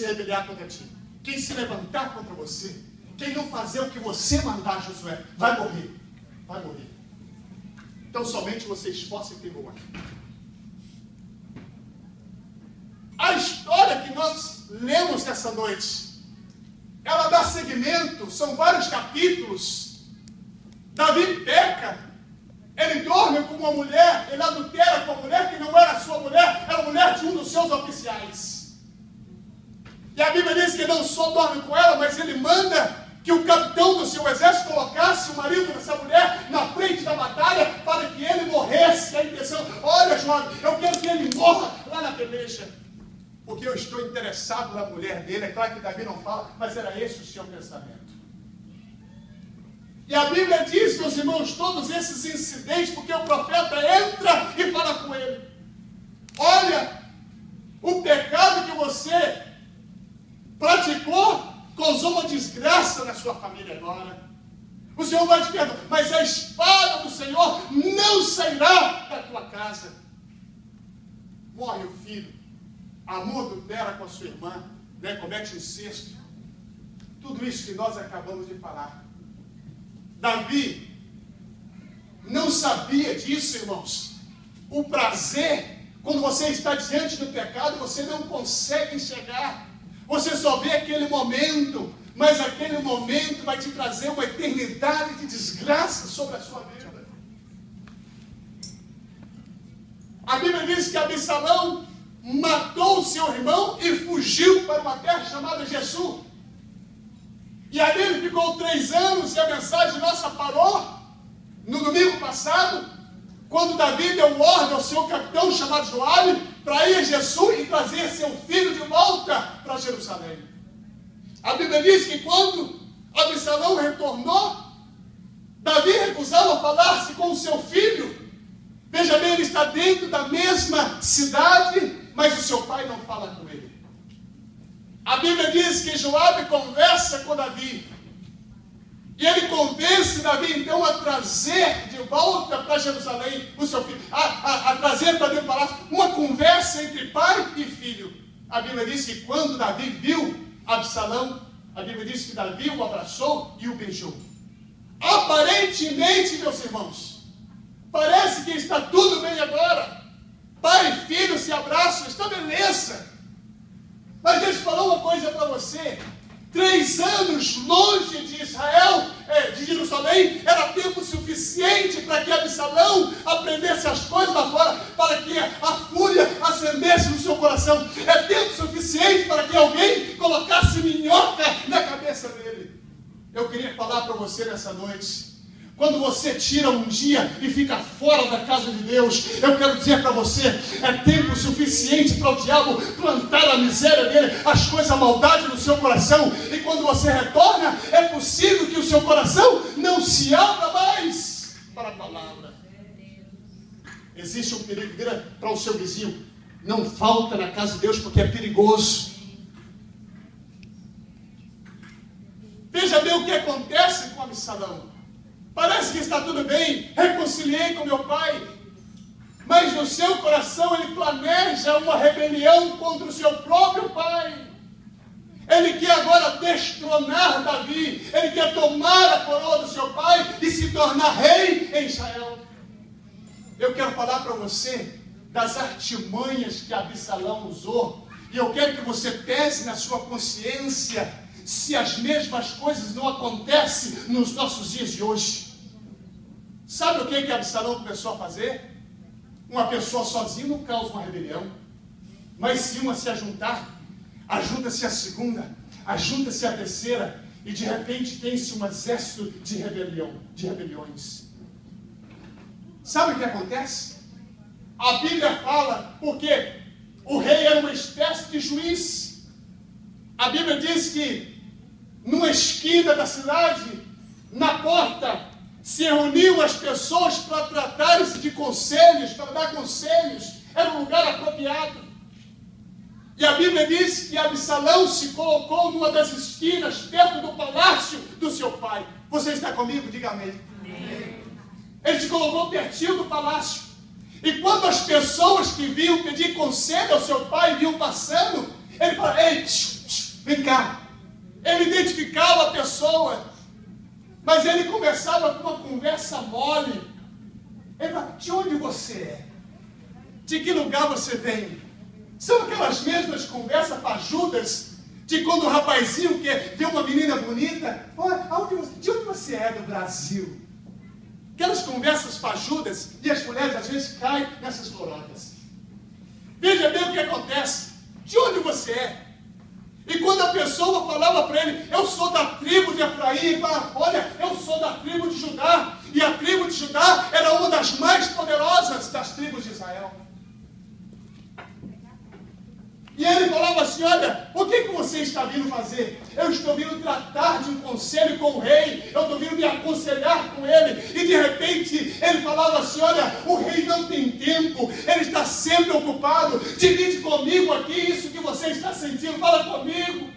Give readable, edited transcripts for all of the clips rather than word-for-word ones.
se rebeliar contra ti, quem se levantar contra você, quem não fazer o que você mandar, Josué, vai morrer. Vai morrer. Então somente você esforça e temor. A história que nós lemos nessa noite, ela dá seguimento, são vários capítulos. Davi peca, ele dorme com uma mulher, ele adultera com uma mulher que não era sua mulher, era a mulher de um dos seus oficiais. E a Bíblia diz que não só dorme com ela, mas ele manda que o capitão do seu exército colocasse o marido dessa mulher na frente da batalha para que ele morresse. A intenção, olha, jovem, eu quero que ele morra lá na peleja, porque eu estou interessado na mulher dele. É claro que Davi não fala, mas era esse o seu pensamento. E a Bíblia diz, meus irmãos, todos esses incidentes, porque o profeta entra e fala com ele: olha, o pecado que você praticou causou uma desgraça na sua família agora. O Senhor vai te perdoar, mas a espada do Senhor não sairá da tua casa. Morre o filho, amor adultera com a sua irmã, né? Comete incesto. Tudo isso que nós acabamos de falar. Davi não sabia disso, irmãos. O prazer, quando você está diante do pecado, você não consegue enxergar. Você só vê aquele momento, mas aquele momento vai te trazer uma eternidade de desgraça sobre a sua vida. A Bíblia diz que Absalão matou o seu irmão e fugiu para uma terra chamada Gesur. E ali ele ficou 3 anos, e a mensagem nossa parou no domingo passado, quando Davi deu ordem ao seu capitão chamado Joabe para ir a Gesur e trazer seu filho de volta para Jerusalém. A Bíblia diz que quando Absalão retornou, Davi recusava falar-se com o seu filho. Veja bem, ele está dentro da mesma cidade, mas o seu pai não fala com ele. A Bíblia diz que Joabe conversa com Davi. E ele convence Davi, então, a trazer de volta para Jerusalém o seu filho. A trazer para dentro do palácio. Uma conversa entre pai e filho. A Bíblia diz que quando Davi viu Absalão, a Bíblia diz que Davi o abraçou e o beijou. Aparentemente, meus irmãos, parece que está tudo bem agora. Pai e filho se abraçam, está beleza. Mas deixa eu falar uma coisa para você. 3 anos longe de Israel, de Jerusalém, era tempo suficiente para que Absalão aprendesse as coisas lá fora, para que a fúria acendesse no seu coração. É tempo suficiente para que alguém colocasse minhoca na cabeça dele. Eu queria falar para você nessa noite. Quando você tira um dia e fica fora da casa de Deus, eu quero dizer para você, é tempo suficiente para o diabo plantar a miséria dele, as coisas, a maldade no seu coração. E quando você retorna, é possível que o seu coração não se abra mais para a palavra. Existe um perigo, vira para o seu vizinho: não falta na casa de Deus porque é perigoso. Veja bem o que acontece com Absalão. Parece que está tudo bem, reconciliei com meu pai, mas no seu coração ele planeja uma rebelião contra o seu próprio pai. Ele quer agora destronar Davi, ele quer tomar a coroa do seu pai e se tornar rei em Israel. Eu quero falar para você das artimanhas que Absalão usou, e eu quero que você pese na sua consciência se as mesmas coisas não acontecem nos nossos dias de hoje. Sabe o que Absalão começou a fazer? Uma pessoa sozinha não causa uma rebelião, mas se uma se ajuntar, ajunta-se a segunda, ajunta-se a terceira, e de repente tem-se um exército de rebeliões. Sabe o que acontece? A Bíblia fala, porque o rei era uma espécie de juiz. A Bíblia diz que numa esquina da cidade, na porta, se reuniam as pessoas para tratarem-se de conselhos, para dar conselhos. Era um lugar apropriado. E a Bíblia diz que Absalão se colocou numa das esquinas, perto do palácio do seu pai. Você está comigo? Diga amém. Ele se colocou pertinho do palácio. E quando as pessoas que vinham pedir conselho ao seu pai vinham passando, ele falou: ei, Vem cá. Ele identificava a pessoa, mas ele começava com uma conversa mole. Ele falava: de onde você é? De que lugar você vem? São aquelas mesmas conversas fajudas de quando o rapazinho quer ver uma menina bonita. De onde você é? Do Brasil. Aquelas conversas fajudas, e as mulheres às vezes caem nessas lorotas. Veja bem o que acontece. De onde você é? E quando a pessoa falava para ele: eu sou da tribo de Efraim, ele falava: olha, eu sou da tribo de Judá. E a tribo de Judá era uma das mais poderosas das tribos de Israel. E ele falava assim: olha, o que você está vindo fazer? Eu estou vindo tratar de um conselho com o rei, eu estou vindo me aconselhar com ele. E de repente ele falava assim: olha, o rei não tem tempo, ele está sempre ocupado. Divide comigo aqui isso que você está sentindo, fala comigo.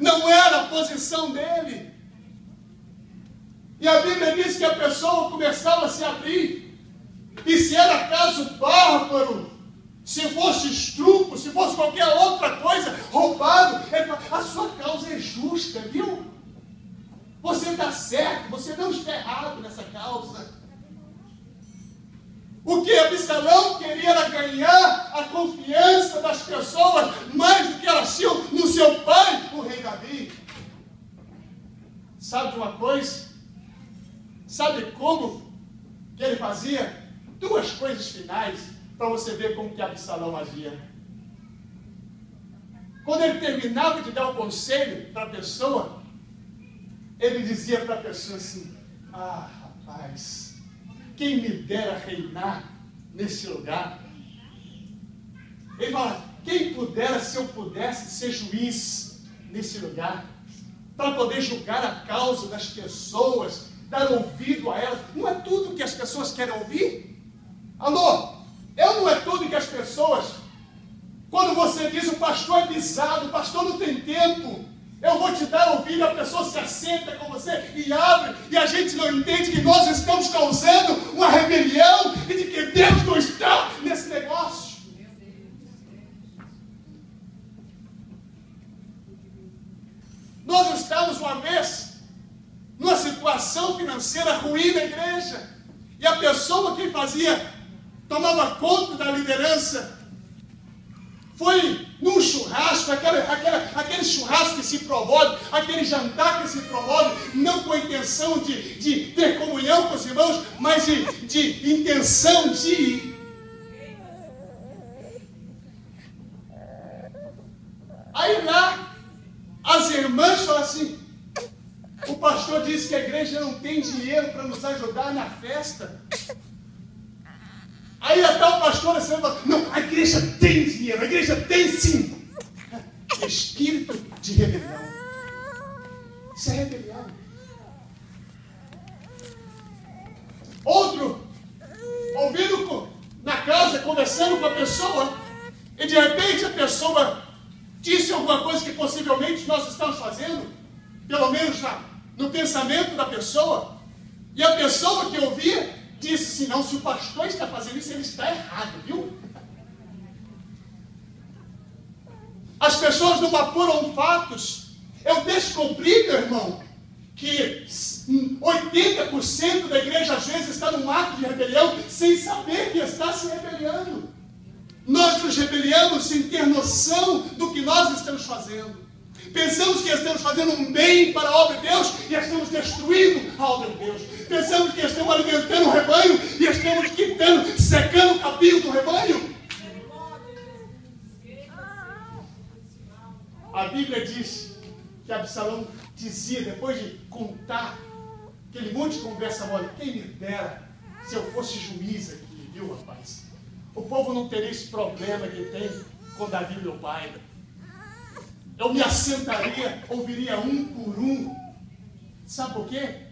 Não era a posição dele. E a Bíblia diz que a pessoa começava a se abrir. E se era caso bárbaro, se fosse estupro, se fosse qualquer outra coisa, roubado, ele fala: a sua causa é justa, viu? Você está certo, você não está errado nessa causa. O que Absalão queria era ganhar a confiança das pessoas, mais do que elas tinham no seu pai, o rei Davi. Sabe de uma coisa? Sabe como que ele fazia? Duas coisas finais, para você ver como que Absalão agia. Quando ele terminava de dar o conselho para a pessoa, ele dizia para a pessoa assim: ah, rapaz, quem me dera reinar nesse lugar. Ele fala: quem pudera, se eu pudesse ser juiz nesse lugar, para poder julgar a causa das pessoas, dar ouvido a elas. Não é tudo que as pessoas querem ouvir? Alô? Não é tudo que as pessoas, quando você diz: o pastor é pisado, o pastor não tem tempo, eu vou te dar ouvido, a pessoa se assenta com você e abre, e a gente não entende que nós estamos causando uma rebelião e de que Deus não está nesse negócio. Nós estávamos uma vez numa situação financeira ruim na igreja, e a pessoa que tomava conta da liderança, foi num churrasco, aquele churrasco que se promove, aquele jantar que se promove, não com a intenção de ter comunhão com os irmãos, mas de intenção de... Aí lá, as irmãs falam assim: o pastor disse que a igreja não tem dinheiro para nos ajudar na festa. Aí a tal pastora fala: não, a igreja tem dinheiro, a igreja tem sim. Espírito de rebelião. Isso é rebelião. Outro, ouvindo na casa, conversando com a pessoa, e de repente a pessoa disse alguma coisa que possivelmente nós estamos fazendo, pelo menos no pensamento da pessoa, e a pessoa que ouvia disse assim: não, se o pastor está fazendo isso, ele está errado, viu? As pessoas não apuram fatos. Eu descobri, meu irmão, que 80% da igreja às vezes está num ato de rebelião sem saber que está se rebeliando. Nós nos rebeliamos sem ter noção do que nós estamos fazendo. Pensamos que estamos fazendo um bem para a obra de Deus e estamos destruindo a obra de Deus. Pensamos que estamos alimentando o rebanho e estamos quitando, secando o capim do rebanho. A Bíblia diz que Absalão dizia, depois de contar aquele monte de conversa mole: quem me dera se eu fosse juiz aqui, viu, rapaz? O povo não teria esse problema que tem com Davi, meu pai. Eu me assentaria, ouviria um por um. Sabe por quê?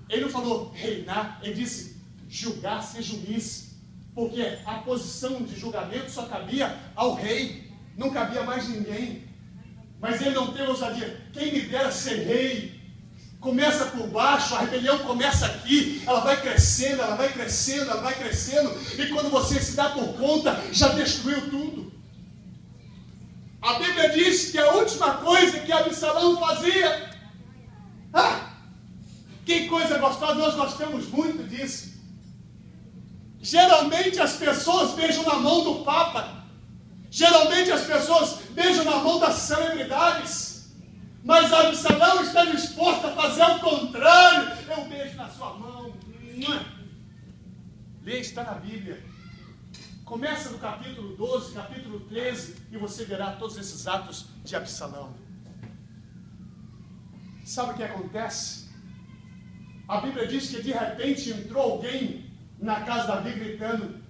Ele não falou reinar, ele disse julgar, ser juiz. Porque a posição de julgamento só cabia ao rei, não cabia mais ninguém. Mas ele não teve ousadia. Quem me dera ser rei. Começa por baixo, a rebelião começa aqui, ela vai crescendo, ela vai crescendo, ela vai crescendo, e quando você se dá por conta, já destruiu tudo. A Bíblia diz que a última coisa que Absalão fazia... que coisa gostosa, nós gostamos muito disso. Geralmente as pessoas beijam na mão do Papa. Geralmente as pessoas beijam na mão das celebridades. Mas Absalão está disposto a fazer o contrário. Eu beijo na sua mão. Lê, está na Bíblia. Começa no capítulo 12, capítulo 13, e você verá todos esses atos de Absalão. Sabe o que acontece? A Bíblia diz que de repente entrou alguém na casa de Davi gritando: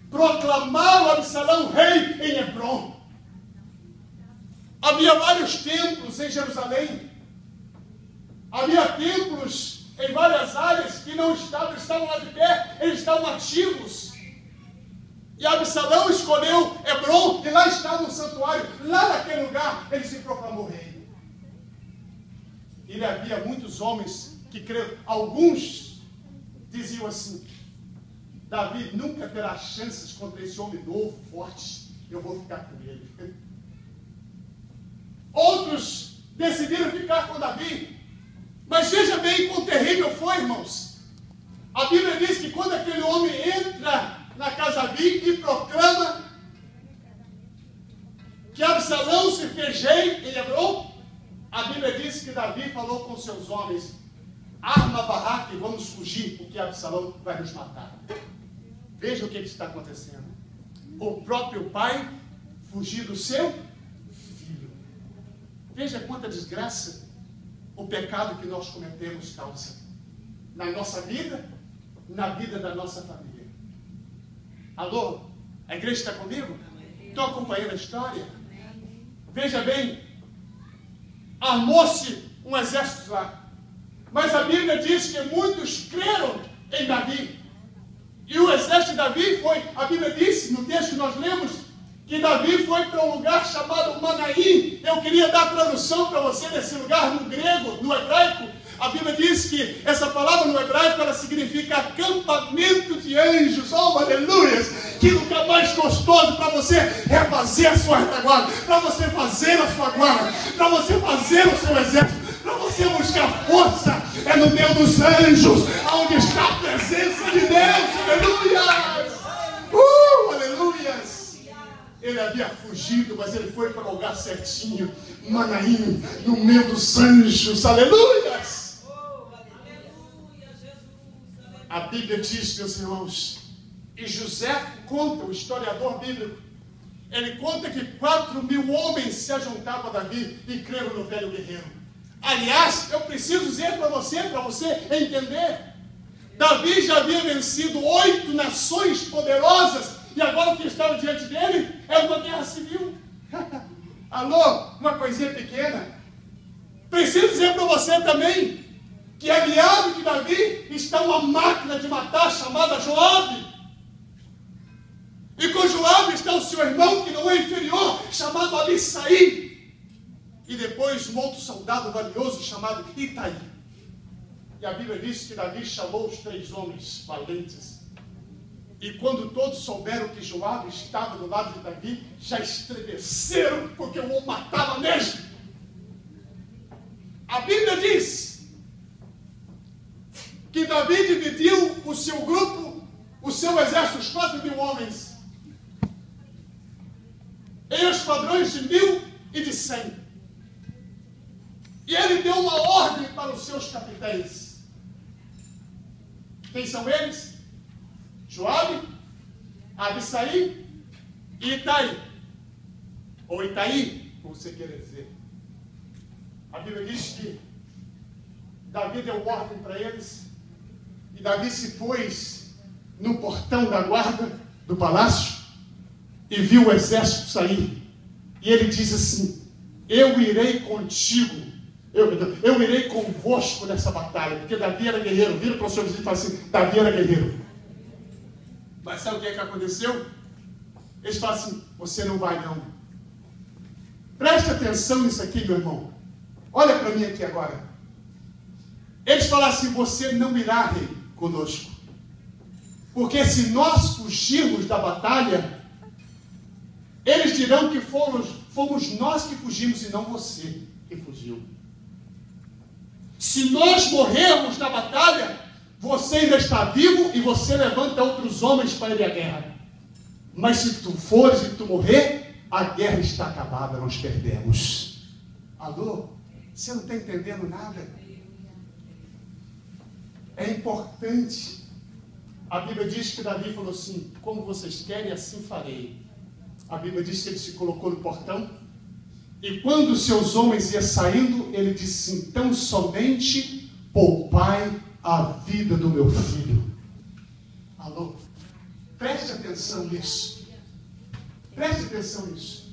proclamaram Absalão rei em Hebrom. Havia vários templos em Jerusalém. Havia templos em várias áreas que não estavam lá de pé, eles estavam ativos. E Absalão escolheu Hebrom, e lá estava um santuário. Lá naquele lugar ele se proclamou rei. E havia muitos homens que creram. Alguns diziam assim: Davi nunca terá chances contra esse homem novo, forte. Eu vou ficar com ele. Outros decidiram ficar com Davi. Mas veja bem quão terrível foi, irmãos. A Bíblia diz que quando aquele homem entra na casa de Davi e proclama que Absalão se fez rei em Hebrom, a Bíblia diz que Davi falou com seus homens: arma a barraca e vamos fugir, porque Absalão vai nos matar. Veja o que está acontecendo. O próprio pai fugir do seu filho. Veja quanta desgraça o pecado que nós cometemos causa na nossa vida, na vida da nossa família. Alô? A igreja está comigo? Estou acompanhando a história? Veja bem, armou-se um exército lá. Mas a Bíblia diz que muitos creram em Davi. E o exército de Davi foi, a Bíblia disse, no texto que nós lemos, que Davi foi para um lugar chamado Manaim. Eu queria dar a tradução para você desse lugar no grego, no hebraico. A Bíblia diz que essa palavra no hebraico, ela significa acampamento de anjos. Oh, aleluias! Que lugar mais gostoso para você refazer a sua retaguarda, para você fazer a sua guarda, para você fazer o seu exército, para você buscar força. É no meio dos anjos, onde está a presença de Deus. Aleluias! Aleluias! Ele havia fugido, mas ele foi para o lugar certinho, Manaim, no meio dos anjos. Aleluias! A Bíblia diz, meus irmãos, e José conta, o historiador bíblico, ele conta que 4.000 homens se ajuntavam a Davi e creram no velho guerreiro. Aliás, eu preciso dizer para você entender, Davi já havia vencido 8 nações poderosas, e agora o que estava diante dele é uma guerra civil. Alô, uma coisinha pequena. Preciso dizer para você também que aliado de Davi está uma máquina de matar chamada Joabe. E com Joabe está o seu irmão, que não é inferior, chamado Abisai. E depois um outro soldado valioso chamado Itai. E a Bíblia diz que Davi chamou os 3 homens valentes. E quando todos souberam que Joabe estava do lado de Davi, já estremeceram, porque o homem matava mesmo. A Bíblia diz que Davi dividiu o seu grupo, o seu exército, os 4.000 homens, em esquadrões de 1.000 e de 100. E ele deu uma ordem para os seus capitães. Quem são eles? Joabe, Abisai e Itai. Ou Itaí, como você quer dizer. A Bíblia diz que Davi deu ordem para eles. E Davi se pôs no portão da guarda do palácio e viu o exército sair. E ele diz assim: eu irei contigo. Eu irei convosco nessa batalha. Porque Davi era guerreiro. Vira para o seu vizinho e fala assim: Davi era guerreiro. Mas sabe o que é que aconteceu? Eles falam assim: você não vai não. Preste atenção nisso aqui, meu irmão. Olha para mim aqui agora. Eles falam assim: você não irá, rei, conosco. Porque se nós fugirmos da batalha, eles dirão que fomos nós que fugimos e não você que fugiu. Se nós morrermos na batalha, você ainda está vivo e você levanta outros homens para ir à guerra. Mas se tu fores e tu morrer, a guerra está acabada, nós perdemos. Alô? Você não está entendendo nada? É importante. A Bíblia diz que Davi falou assim: como vocês querem, assim farei. A Bíblia diz que ele se colocou no portão. E quando os seus homens iam saindo, ele disse: então somente poupai a vida do meu filho. Alô? Preste atenção nisso. Preste atenção nisso.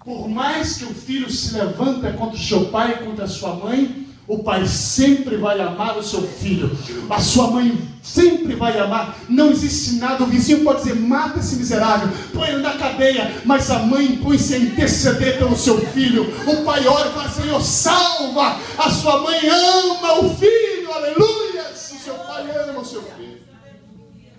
Por mais que o filho se levanta contra o seu pai e contra a sua mãe, o pai sempre vai amar o seu filho. A sua mãe sempre vai amar. Não existe nada. O vizinho pode dizer: mata esse miserável, põe ele na cadeia. Mas a mãe põe-se a interceder pelo seu filho. O pai ora e fala: Senhor, salva. A sua mãe ama o filho. Aleluia. O seu pai ama o seu filho.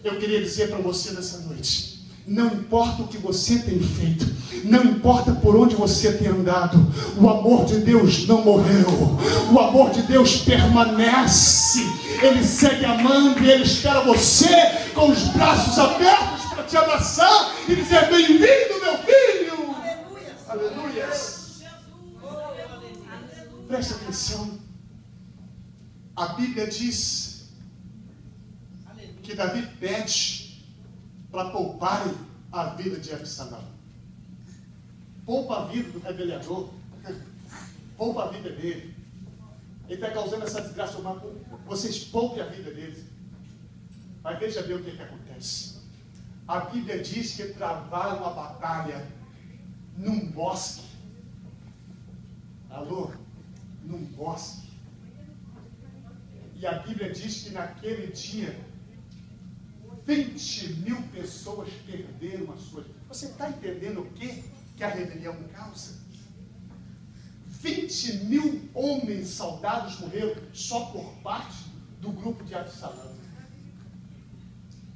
Eu queria dizer para você nessa noite: não importa o que você tem feito, não importa por onde você tem andado, o amor de Deus não morreu, o amor de Deus permanece. Ele segue amando e Ele espera você com os braços abertos para te abraçar e dizer: bem-vindo, meu filho. Aleluia. Preste atenção. A Bíblia diz que Davi pede para pouparem a vida de Absalão. Poupa a vida do rebeliador. Poupa a vida dele. Ele está causando essa desgraça humana. Vocês poupem a vida dele. Mas veja bem o que acontece. A Bíblia diz que travaram uma batalha num bosque. Alô? Num bosque. E a Bíblia diz que naquele dia 20.000 pessoas perderam a sua vida. Você está entendendo o que a rebelião causa? 20.000 homens soldados morreram só por parte do grupo de Absalão.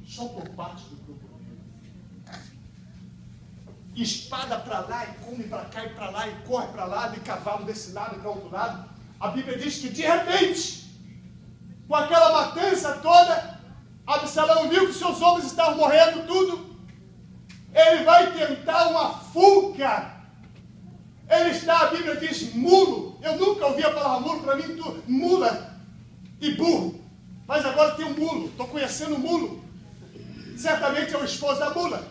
Só por parte do grupo dele. Espada para lá e come para cá e para lá e corre para lá, e cavalo desse lado e para outro lado. A Bíblia diz que de repente, com aquela matança toda, Absalão viu que seus homens estavam morrendo tudo. Ele vai tentar uma fuga. Ele está, a Bíblia diz, mulo. Eu nunca ouvi a palavra mulo, para mim, mula e burro. Mas agora tem um mulo, estou conhecendo o mulo. Certamente é o esposo da mula,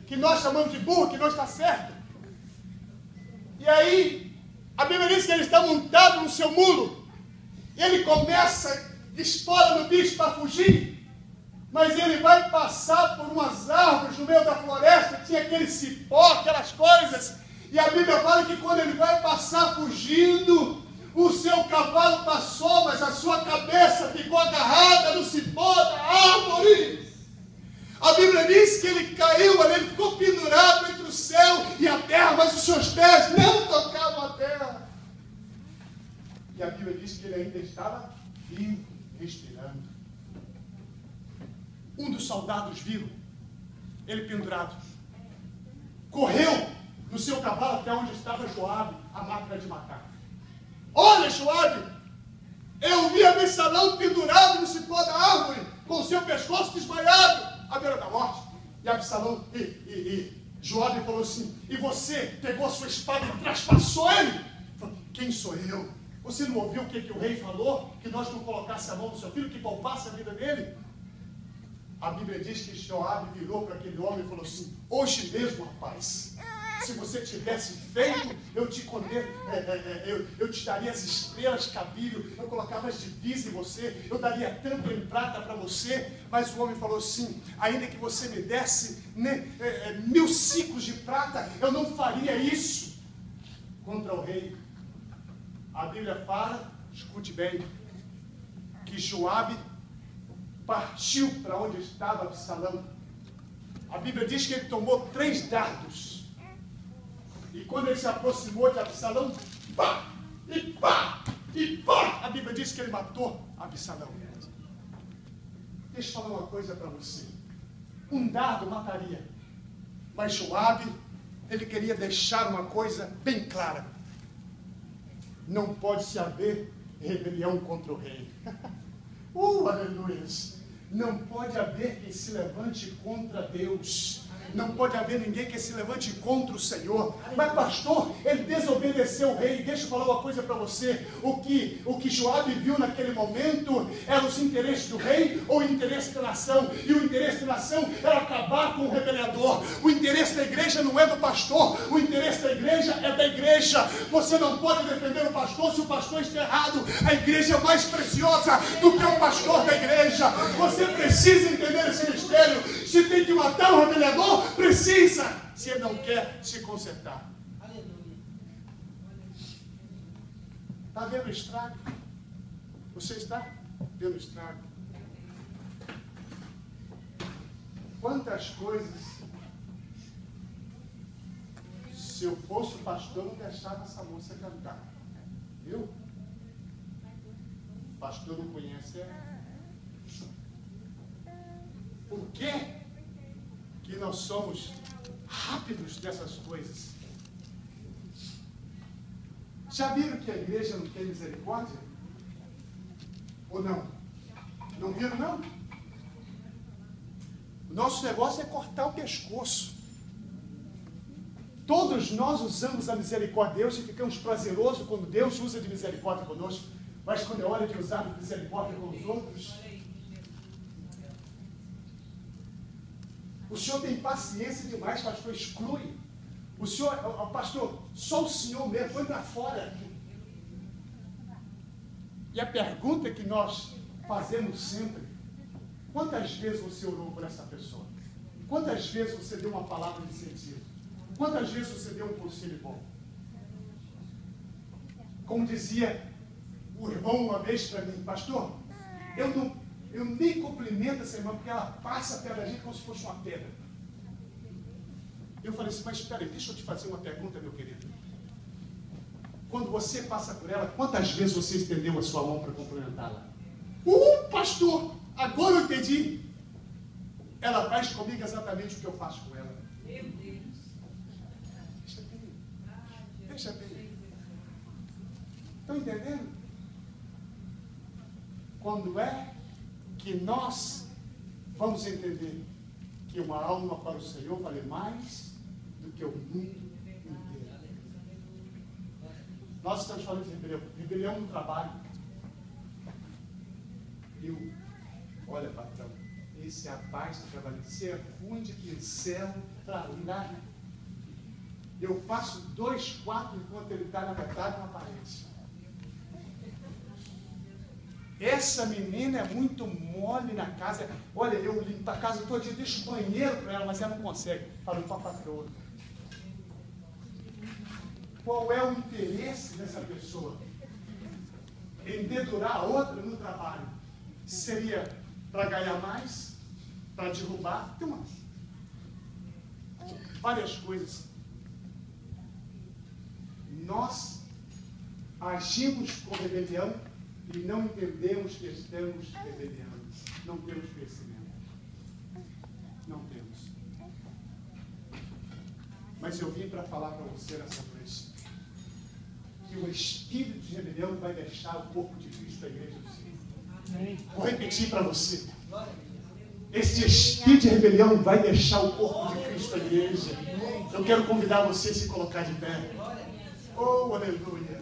que nós chamamos de burro, que não está certo. E aí, a Bíblia diz que ele está montado no seu mulo. E ele começa, espora no bicho para fugir. Mas ele vai passar por umas árvores no meio da floresta, tinha aquele cipó, aquelas coisas. E a Bíblia fala que quando ele vai passar fugindo, o seu cavalo passou, mas a sua cabeça ficou agarrada no cipó da árvore. A Bíblia diz que ele caiu ali, ele ficou pendurado entre o céu e a terra, mas os seus pés não tocavam a terra. E a Bíblia diz que ele ainda estava vivo, respirando. Um dos soldados viu ele pendurado. Correu no seu cavalo até onde estava Joabe, a máquina de matar. Olha, Joabe, eu vi Absalão pendurado no cipó da árvore, com o seu pescoço desmaiado, à beira da morte. E Absalão, Joabe falou assim: e você pegou a sua espada e traspassou ele? Falou: quem sou eu? Você não ouviu o que o rei falou? Que nós não colocássemos a mão no seu filho, que poupasse a vida dele? A Bíblia diz que Joabe virou para aquele homem e falou assim: hoje mesmo, rapaz, se você tivesse feito, eu te condeno, eu te daria as estrelas cabilho, eu colocava as divisas em você, eu daria tampa em prata para você. Mas o homem falou assim: ainda que você me desse 1000 ciclos de prata, eu não faria isso contra o rei. A Bíblia fala, escute bem, que Joabe partiu para onde estava Absalão. A Bíblia diz que ele tomou 3 dardos. E quando ele se aproximou de Absalão, pá, e pá, e pá, a Bíblia diz que ele matou Absalão. Deixa eu falar uma coisa para você. Um dardo mataria, mas Joabe ele queria deixar uma coisa bem clara. Não pode se haver rebelião contra o rei. Aleluia! Não pode haver quem se levante contra Deus. Não pode haver ninguém que se levante contra o Senhor. Mas pastor, ele desobedeceu o rei. Deixa eu falar uma coisa para você. O que Joabe viu naquele momento eram os interesses do rei ou o interesse da nação. E o interesse da nação era acabar com o rebeliador. O interesse da igreja não é do pastor. O interesse da igreja é da igreja. Você não pode defender o pastor se o pastor está errado. A igreja é mais preciosa do que o pastor da igreja. Você precisa entender esse mistério. Se tem que matar o rebeliador, precisa, se ele não quer se consertar. Aleluia. Está vendo o estrago? Você está vendo o estrago? Quantas coisas, se eu fosse o pastor, não deixava essa moça cantar. Viu? O pastor não conhece ela. Por quê que nós somos rápidos dessas coisas? Já viram que a igreja não tem misericórdia? Ou não? Não viram, não? O nosso negócio é cortar o pescoço. Todos nós usamos a misericórdia de Deus e ficamos prazerosos quando Deus usa de misericórdia conosco. Mas quando é hora de usar de misericórdia com os outros, o senhor tem paciência demais, pastor, exclui. O senhor, pastor, só o senhor mesmo, foi para fora. E a pergunta que nós fazemos sempre: quantas vezes você orou por essa pessoa? Quantas vezes você deu uma palavra de sentido? Quantas vezes você deu um conselho bom? Como dizia o irmão uma vez para mim: pastor, eu nem cumprimento essa irmã, porque ela passa perto da gente como se fosse uma pedra. Eu falei assim: mas espera aí, deixa eu te fazer uma pergunta, meu querido. Quando você passa por ela, quantas vezes você estendeu a sua mão para cumprimentá-la? Pastor, agora eu entendi. Ela faz comigo exatamente o que eu faço com ela. Meu Deus. Deixa bem. Estão entendendo? Quando é que nós vamos entender que uma alma para o Senhor vale mais do que o mundo inteiro? Nós estamos falando de rebelião. Rebelião no trabalho. Olha, patrão, esse rapaz está trabalhando. Você é ruim de pincel para lá. Eu faço 2 quadros enquanto ele está na metade na parede. Essa menina é muito mole na casa. Olha, eu limpo a casa todo dia, deixo o banheiro para ela, mas ela não consegue. Falou para a patroa. Qual é o interesse dessa pessoa? Em dedurar a outra no trabalho? Seria para ganhar mais? Para derrubar? Tem várias coisas. Nós agimos com rebelião e não entendemos que estamos rebeliando. Não temos crescimento. Não temos. Mas eu vim para falar para você nessa noite que o espírito de rebelião vai deixar o corpo de Cristo, a igreja do Senhor. Vou repetir para você. Esse espírito de rebelião vai deixar o corpo de Cristo, a igreja. Eu quero convidar você a se colocar de pé. Oh, aleluia.